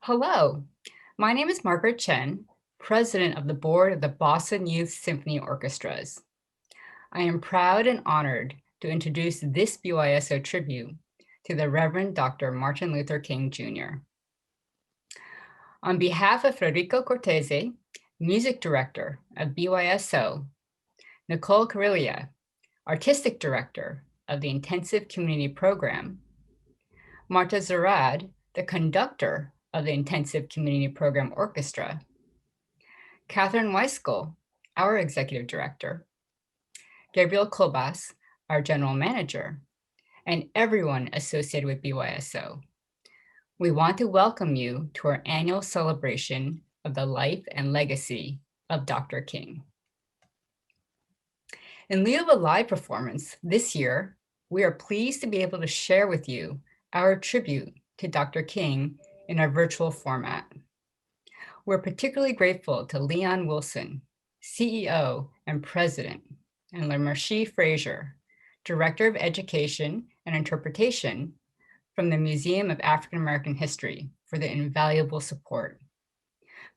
Hello, my name is Margaret Chen, President of the Board of the Boston Youth Symphony Orchestras. I am proud and honored to introduce this BYSO tribute to the Reverend Dr. Martin Luther King Jr. On behalf of Federico Cortese, Music Director of BYSO, Nicole Carilla, Artistic Director of the Intensive Community Program, Marta Zarad, the Conductor of the Intensive Community Program Orchestra, Catherine Weiskell, our Executive Director, Gabriel Kobas, our General Manager, and everyone associated with BYSO. We want to welcome you to our annual celebration of the life and legacy of Dr. King. In lieu of a live performance this year, we are pleased to be able to share with you our tribute to Dr. King in our virtual format. We're particularly grateful to Leon Wilson, CEO and President, and LaMarche Frazier, Director of Education and Interpretation from the Museum of African American History, for their invaluable support.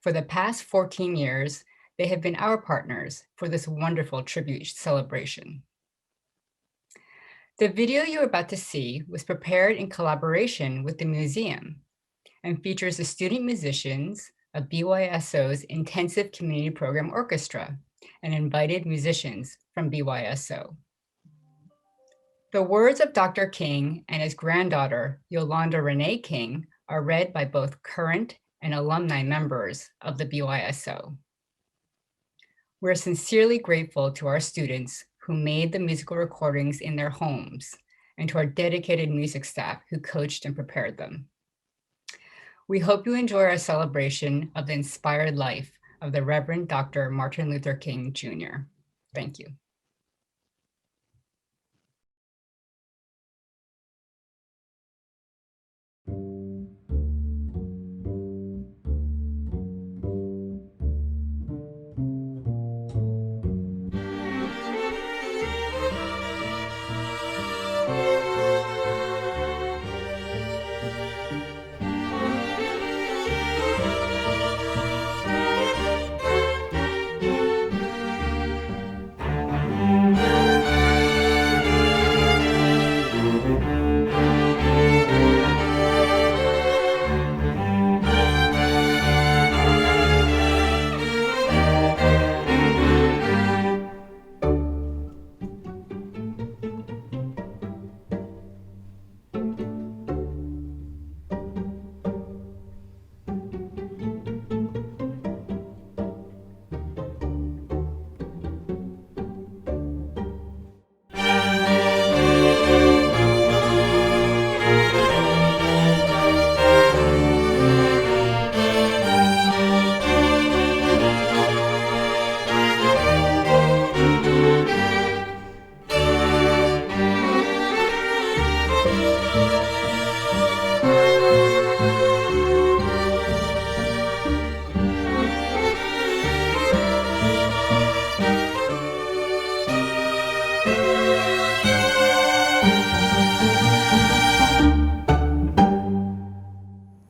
For the past 14 years, they have been our partners for this wonderful tribute celebration. The video you're about to see was prepared in collaboration with the museum and features the student musicians of BYSO's Intensive Community Program Orchestra and invited musicians from BYSO. The words of Dr. King and his granddaughter, Yolanda Renee King, are read by both current and alumni members of the BYSO. We're sincerely grateful to our students who made the musical recordings in their homes and to our dedicated music staff who coached and prepared them. We hope you enjoy our celebration of the inspired life of the Reverend Dr. Martin Luther King Jr. Thank you.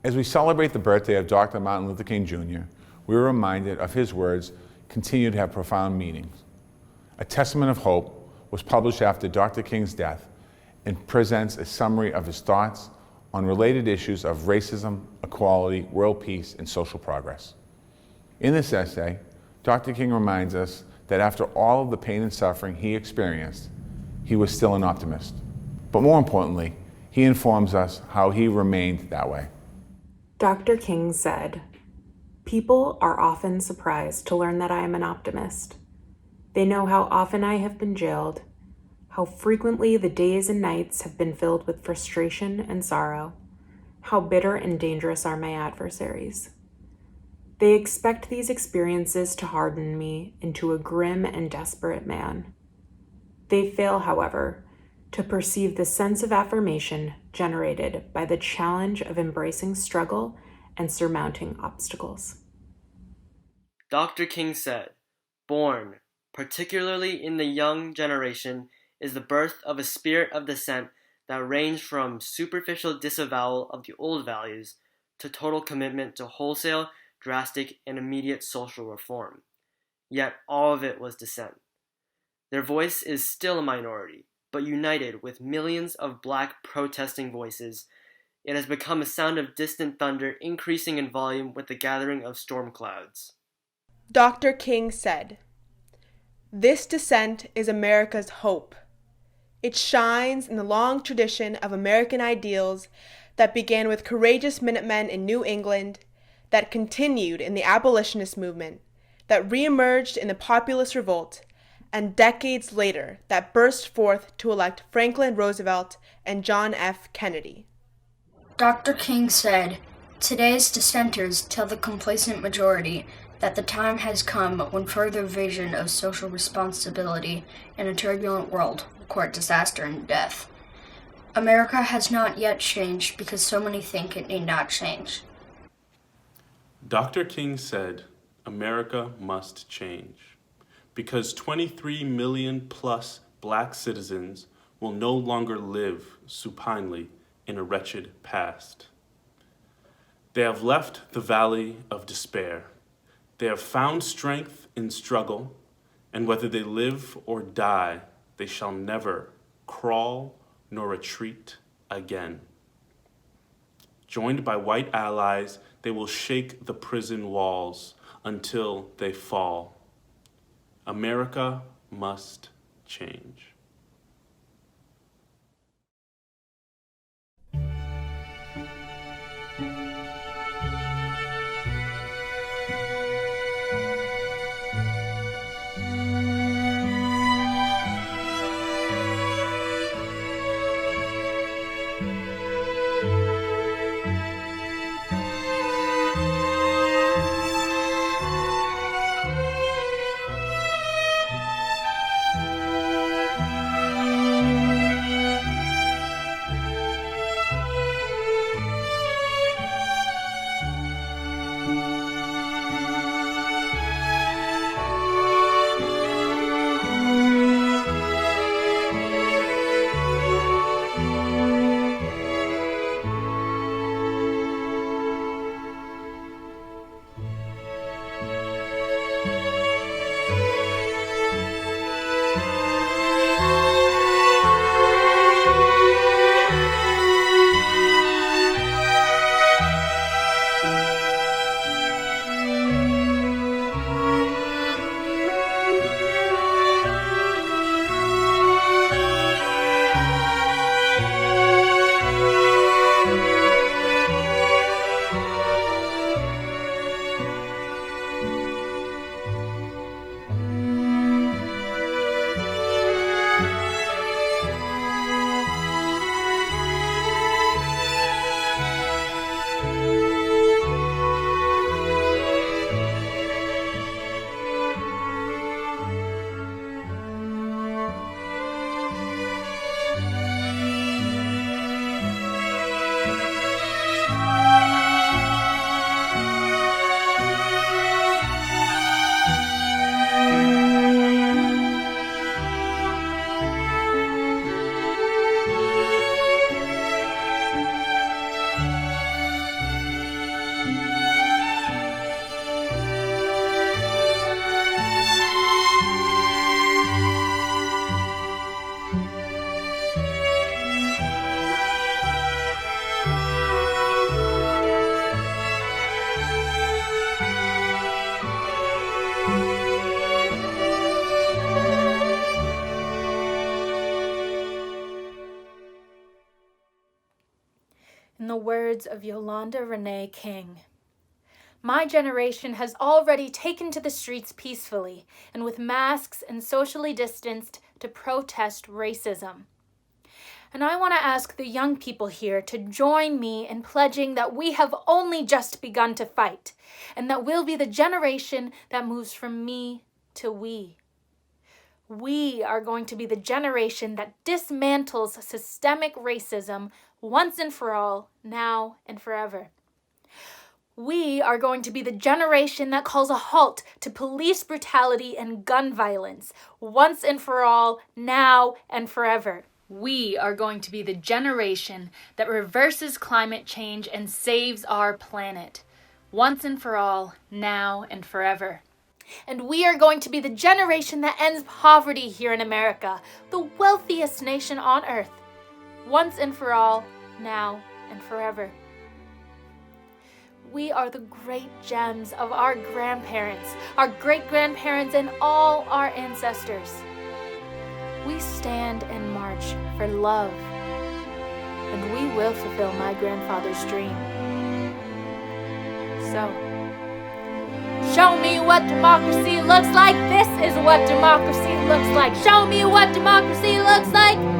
As we celebrate the birthday of Dr. Martin Luther King Jr., we are reminded of his words continue to have profound meanings. A Testament of Hope was published after Dr. King's death and presents a summary of his thoughts on related issues of racism, equality, world peace, and social progress. In this essay, Dr. King reminds us that after all of the pain and suffering he experienced, he was still an optimist. But more importantly, he informs us how he remained that way. Dr. King said, "People are often surprised to learn that I am an optimist. They know how often I have been jailed, how frequently the days and nights have been filled with frustration and sorrow, how bitter and dangerous are my adversaries. They expect these experiences to harden me into a grim and desperate man. They fail, however, to perceive the sense of affirmation generated by the challenge of embracing struggle and surmounting obstacles." Dr. King said, "Born, particularly in the young generation, is the birth of a spirit of dissent that ranged from superficial disavowal of the old values to total commitment to wholesale, drastic, and immediate social reform. Yet all of it was dissent. Their voice is still a minority, but united with millions of black protesting voices, it has become a sound of distant thunder increasing in volume with the gathering of storm clouds. Dr. King said, "This dissent is America's hope. It shines in the long tradition of American ideals that began with courageous Minutemen in New England, that continued in the abolitionist movement, that reemerged in the populist revolt, and decades later that burst forth to elect Franklin Roosevelt and John F. Kennedy." Dr. King said, "Today's dissenters tell the complacent majority that the time has come when further vision of social responsibility in a turbulent world will court disaster and death. America has not yet changed because so many think it need not change." Dr. King said, America must change because 23 million plus black citizens will no longer live supinely in a wretched past. They have left the valley of despair. They have found strength in struggle, and whether they live or die, they shall never crawl nor retreat again. Joined by white allies, they will shake the prison walls until they fall. America must change. In the words of Yolanda Renee King, "My generation has already taken to the streets peacefully and with masks and socially distanced to protest racism. And I want to ask the young people here to join me in pledging that we have only just begun to fight and that we'll be the generation that moves from me to we. We are going to be the generation that dismantles systemic racism once and for all, now and forever. We are going to be the generation that calls a halt to police brutality and gun violence once and for all, now and forever. We are going to be the generation that reverses climate change and saves our planet, once and for all, now and forever. And we are going to be the generation that ends poverty here in America, the wealthiest nation on earth, once and for all, now and forever. We are the great gems of our grandparents, our great-grandparents, and all our ancestors. We stand and march for love, and we will fulfill my grandfather's dream. So, show me what democracy looks like. This is what democracy looks like. Show me what democracy looks like.